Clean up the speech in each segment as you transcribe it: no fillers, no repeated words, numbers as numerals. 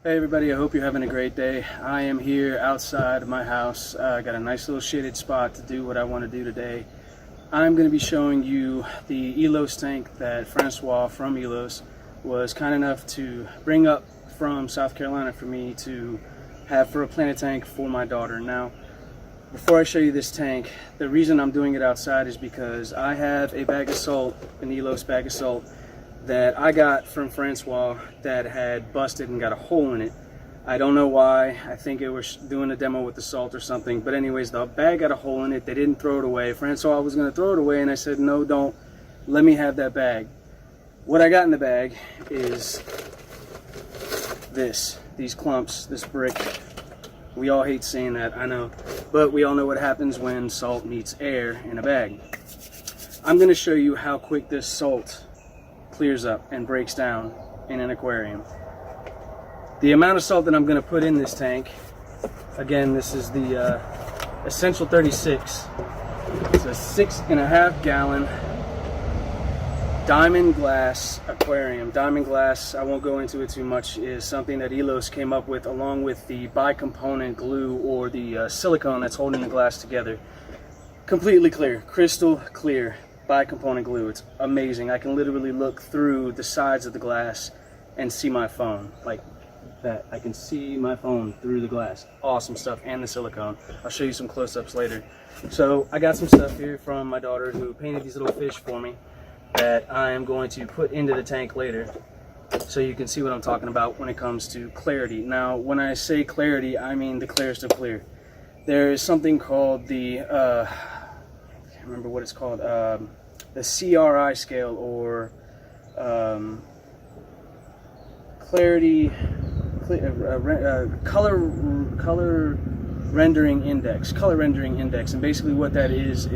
Hey everybody, I hope you're having a great day. I am here outside of my house. I got a nice little shaded spot to do what I want to do today. I'm going to be showing you the ELOS tank that Francois from ELOS was kind enough to bring up from South Carolina for me to have for a planted tank for my daughter. Now, before I show you this tank, the reason I'm doing it outside is because I have a bag of salt, an ELOS bag of salt, that I got from Francois that had busted and got a hole in it. I don't know why. I think it was doing a demo with the salt or something. But anyways, the bag got a hole in it. They didn't throw it away. Francois was going to throw it away, and I said, no, don't. Let me have that bag. What I got in the bag is these clumps, this brick. We all hate saying that, I know. But we all know what happens when salt meets air in a bag. I'm going to show you how quick this salt clears up and breaks down in an aquarium. The amount of salt that I'm going to put in this tank, again, this is the Essential 36. It's a 6.5 gallon diamond glass aquarium. Diamond glass, I won't go into it too much, is something that ELOS came up with along with the bicomponent glue or the silicone that's holding the glass together. Completely clear, crystal clear. Bicomponent glue. It's amazing. I can literally look through the sides of the glass and see my phone like that. I can see my phone through the glass. Awesome stuff. And the silicone. I'll show you some close-ups later. So I got some stuff here from my daughter who painted these little fish for me that I am going to put into the tank later so you can see what I'm talking about when it comes to clarity. Now when I say clarity, I mean the clearest of clear. There is something called the I can't remember what it's called, the CRI Scale, or color rendering index, and basically what that is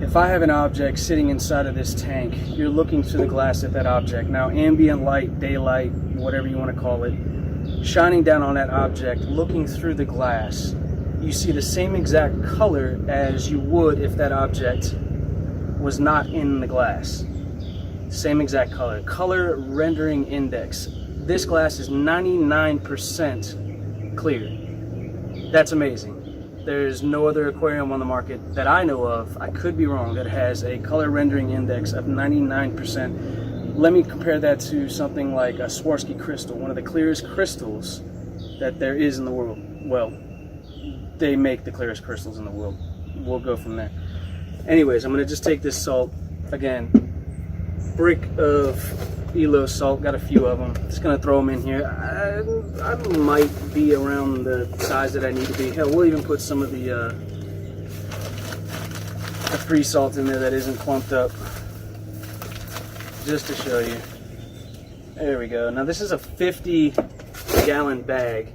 if I have an object sitting inside of this tank, you're looking through the glass at that object. Now ambient light, daylight, whatever you want to call it, shining down on that object, looking through the glass, you see the same exact color as you would if that object was not in the glass. Same exact color. Color rendering index. This glass is 99% clear. That's amazing. There's no other aquarium on the market that I know of, I could be wrong, that has a color rendering index of 99%. Let me compare that to something like a Swarovski crystal, one of the clearest crystals that there is in the world. Well, they make the clearest crystals in the world. We'll go from there. Anyways, I'm going to just take this salt, again, brick of ELOS salt, got a few of them. Just going to throw them in here. I might be around the size that I need to be. Hell, we'll even put some of the free salt in there that isn't clumped up, just to show you. There we go. Now this is a 50-gallon bag.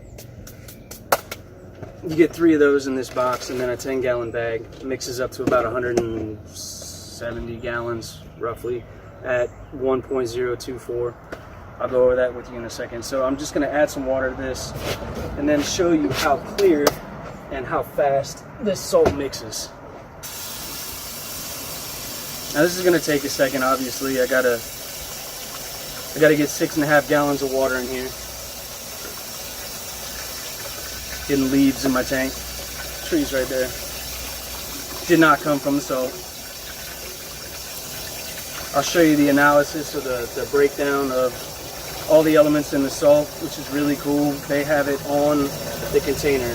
You get 3 of those in this box, and then a 10-gallon bag mixes up to about 170 gallons roughly at 1.024. I'll go over that with you in a second. So I'm just going to add some water to this and then show you how clear and how fast this salt mixes. Now this is going to take a second. Obviously I gotta get 6.5 gallons of water in here. Getting leaves in my tank. Trees right there. Did not come from the salt. I'll show you the analysis of the breakdown of all the elements in the salt, which is really cool. They have it on the container.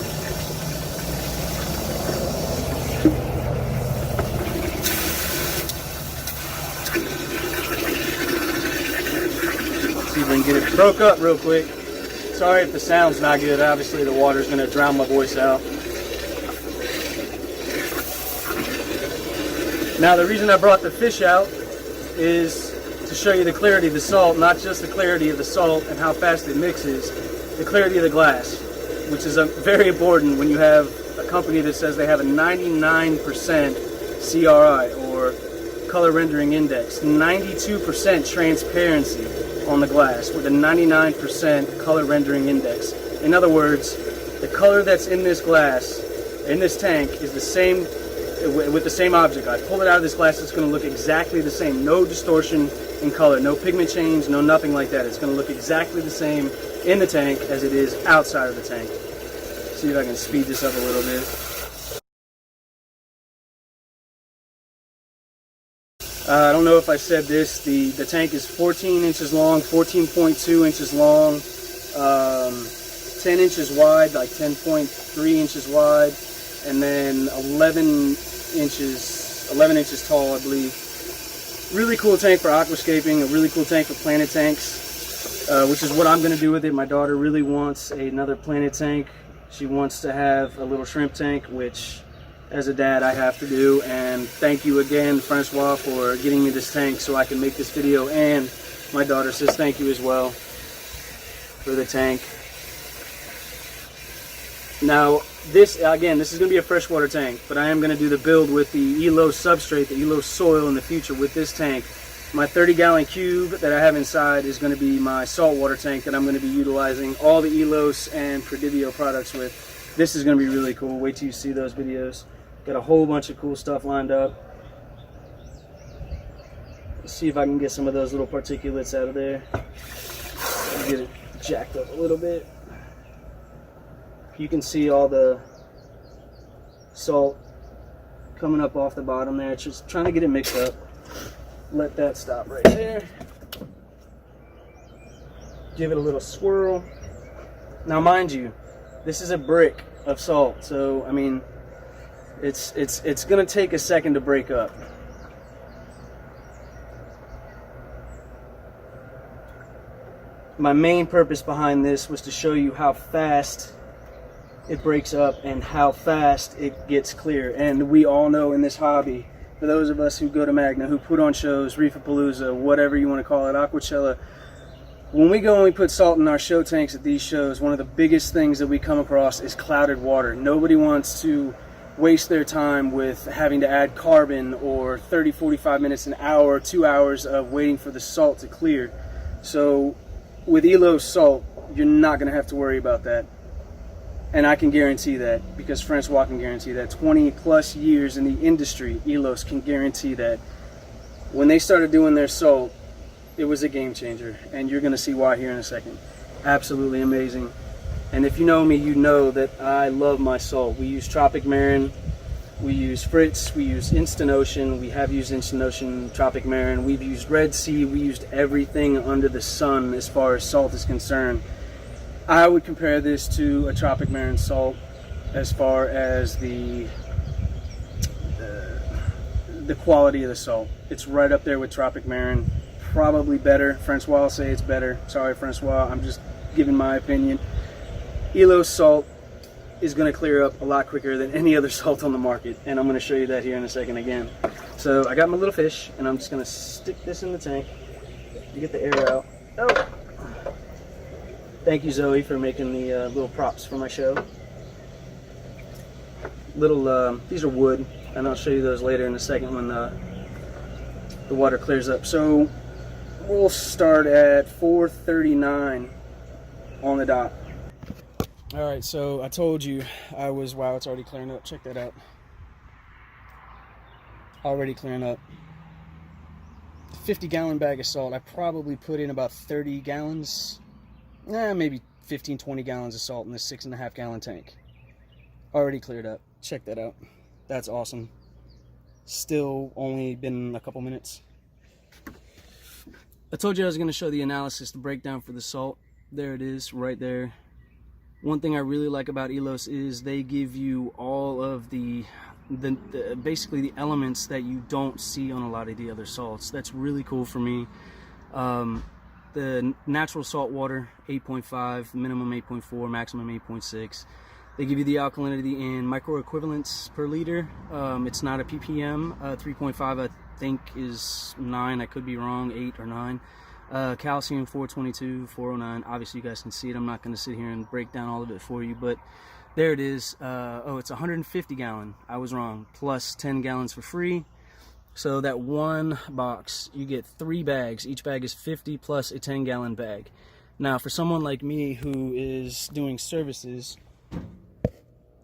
See if we can get it broke up real quick. Sorry if the sound's not good. Obviously the water's going to drown my voice out. Now the reason I brought the fish out is to show you the clarity of the salt, not just the clarity of the salt and how fast it mixes, the clarity of the glass, which is very important when you have a company that says they have a 99% CRI, or color rendering index, 92% transparency on the glass with a 99% color rendering index. In other words, the color that's in this glass, in this tank, is the same with the same object. I pull it out of this glass, it's going to look exactly the same. No distortion in color, no pigment change, no nothing like that. It's going to look exactly the same in the tank as it is outside of the tank. See if I can speed this up a little bit. I don't know if I said this, the tank is 14 inches long, 14.2 inches long, 10 inches wide, like 10.3 inches wide, and then 11 inches tall, I believe. Really cool tank for aquascaping, a really cool tank for planted tanks, which is what I'm going to do with it. My daughter really wants another planted tank. She wants to have a little shrimp tank, which as a dad I have to do. And thank you again, Francois, for getting me this tank so I can make this video. And my daughter says thank you as well for the tank. Now this is going to be a freshwater tank, but I am going to do the build with the ELOS substrate, the ELOS soil in the future with this tank. My 30-gallon cube that I have inside is going to be my saltwater tank that I'm going to be utilizing all the ELOS and Predivio products with. This is going to be really cool. Wait till you see those videos. Got a whole bunch of cool stuff lined up. Let's see if I can get some of those little particulates out of there. Get it jacked up a little bit. You can see all the salt coming up off the bottom there. It's just trying to get it mixed up. Let that stop right there. Give it a little swirl. Now mind you, this is a brick of salt, so I mean it's gonna take a second to break up. My main purpose behind this was to show you how fast it breaks up and how fast it gets clear. And we all know in this hobby, for those of us who go to Magna, who put on shows, Reefapalooza, whatever you want to call it, Aquacella, when we go and we put salt in our show tanks at these shows, one of the biggest things that we come across is clouded water. Nobody wants to waste their time with having to add carbon or 30, 45 minutes, an hour, 2 hours of waiting for the salt to clear. So with ELOS salt, you're not going to have to worry about that. And I can guarantee that, because Francois can guarantee that. 20 plus years in the industry, ELOS can guarantee that. When they started doing their salt, it was a game changer, and you're going to see why here in a second. Absolutely amazing. And if you know me, you know that I love my salt. We use Tropic Marin, we use Fritz, we use Instant Ocean, we have used Instant Ocean, Tropic Marin, we've used Red Sea, we used everything under the sun as far as salt is concerned. I would compare this to a Tropic Marin salt as far as the quality of the salt. It's right up there with Tropic Marin, probably better. Francois will say it's better. Sorry, Francois, I'm just giving my opinion. ELOS salt is going to clear up a lot quicker than any other salt on the market, and I'm going to show you that here in a second again. So I got my little fish, and I'm just going to stick this in the tank to get the air out. Oh! Thank you, Zoe, for making the little props for my show. These are wood, and I'll show you those later in a second when the water clears up. So we'll start at 4:39 on the dot. All right, so I told you I was, wow, it's already clearing up. Check that out. Already clearing up. 50-gallon bag of salt. I probably put in about 30 gallons. Maybe 15, 20 gallons of salt in this 6.5-gallon tank. Already cleared up. Check that out. That's awesome. Still only been a couple minutes. I told you I was going to show the analysis, the breakdown for the salt. There it is, right there. One thing I really like about ELOS is they give you all of the basically the elements that you don't see on a lot of the other salts. That's really cool for me. The natural salt water, 8.5, minimum 8.4, maximum 8.6. They give you the alkalinity in microequivalents per liter. It's not a ppm. 3.5 I think is 9. I could be wrong, 8 or 9. Calcium 422, 409. Obviously you guys can see it. I'm not going to sit here and break down all of it for you, but there it is. Oh, it's 150 gallon. I was wrong. Plus 10 gallons for free. So that one box, you get 3 bags. Each bag is 50 plus a 10-gallon bag. Now, for someone like me who is doing services,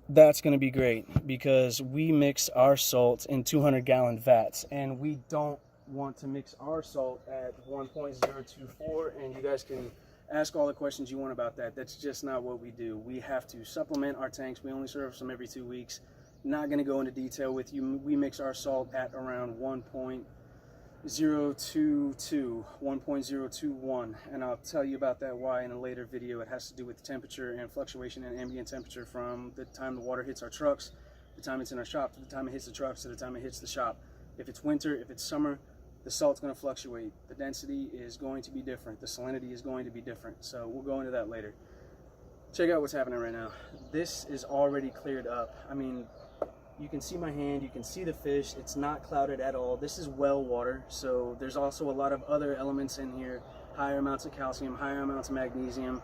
That's going to be great because we mix our salt in 200-gallon vats, and we don't want to mix our salt at 1.024, and you guys can ask all the questions you want about that. That's just not what we do. We have to supplement our tanks. We only service them every 2 weeks. Not going to go into detail with you. We mix our salt at around 1.022, 1.021, and I'll tell you about that why in a later video. It has to do with temperature and fluctuation in ambient temperature from the time the water hits our trucks, the time it's in our shop, to the time it hits the trucks, to the time it hits the shop. If it's winter, if it's summer, the salt's going to fluctuate. The density is going to be different. The salinity is going to be different. So we'll go into that later. Check out what's happening right now. This is already cleared up. I mean, you can see my hand, you can see the fish. It's not clouded at all. This is well water, so there's also a lot of other elements in here. Higher amounts of calcium, higher amounts of magnesium.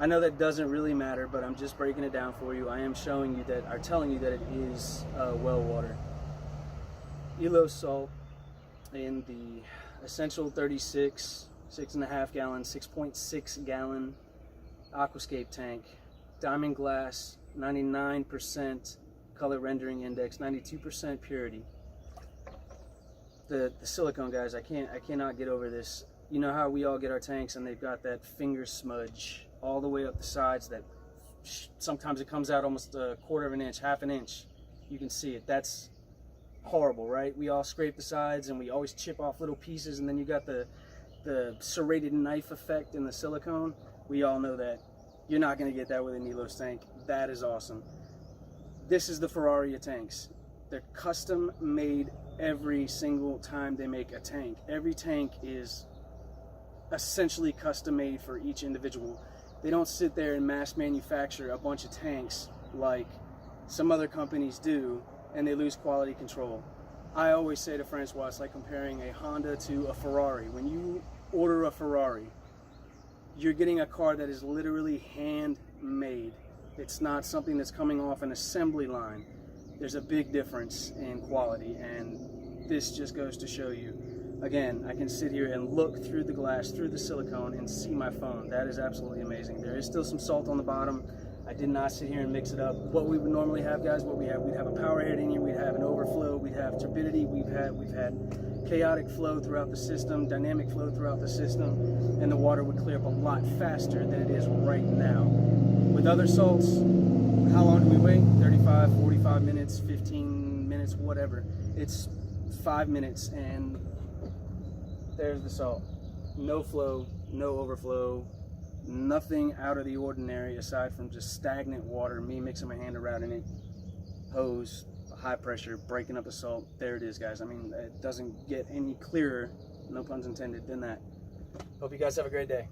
I know that doesn't really matter, but I'm just breaking it down for you. I am showing you that, or telling you that it is well water. ELOS Salt in the Essential 36, 6.5 gallon, 6.6 gallon aquascape tank. Diamond glass, 99% color rendering index, 92% purity. The silicone, guys, I cannot get over this. You know how we all get our tanks and they've got that finger smudge all the way up the sides that sometimes it comes out almost a quarter of an inch, half an inch. You can see it. That's horrible, right? We all scrape the sides and we always chip off little pieces, and then you got the serrated knife effect in the silicone. We all know that. You're not going to get that with an ELOS tank. That is awesome. This is the Ferrari of tanks. They're custom made every single time they make a tank. Every tank is essentially custom made for each individual. They don't sit there and mass manufacture a bunch of tanks like some other companies do, and they lose quality control. I always say to Francois, it's like comparing a Honda to a Ferrari. When you order a Ferrari, you're getting a car that is literally handmade. It's not something that's coming off an assembly line. There's a big difference in quality, and this just goes to show you. Again, I can sit here and look through the glass, through the silicone, and see my phone. That is absolutely amazing. There is still some salt on the bottom. I did not sit here and mix it up. What we would normally have, guys, we'd have a power head in here, we'd have an overflow, we'd have turbidity, we've had chaotic flow throughout the system, dynamic flow throughout the system, and the water would clear up a lot faster than it is right now. With other salts, how long do we wait? 35, 45 minutes, 15 minutes, whatever. It's 5 minutes and there's the salt. No flow, no overflow, nothing out of the ordinary aside from just stagnant water, me mixing my hand around in it, hose, high pressure, breaking up the salt. There it is, guys. I mean, it doesn't get any clearer, no puns intended, than that. Hope you guys have a great day.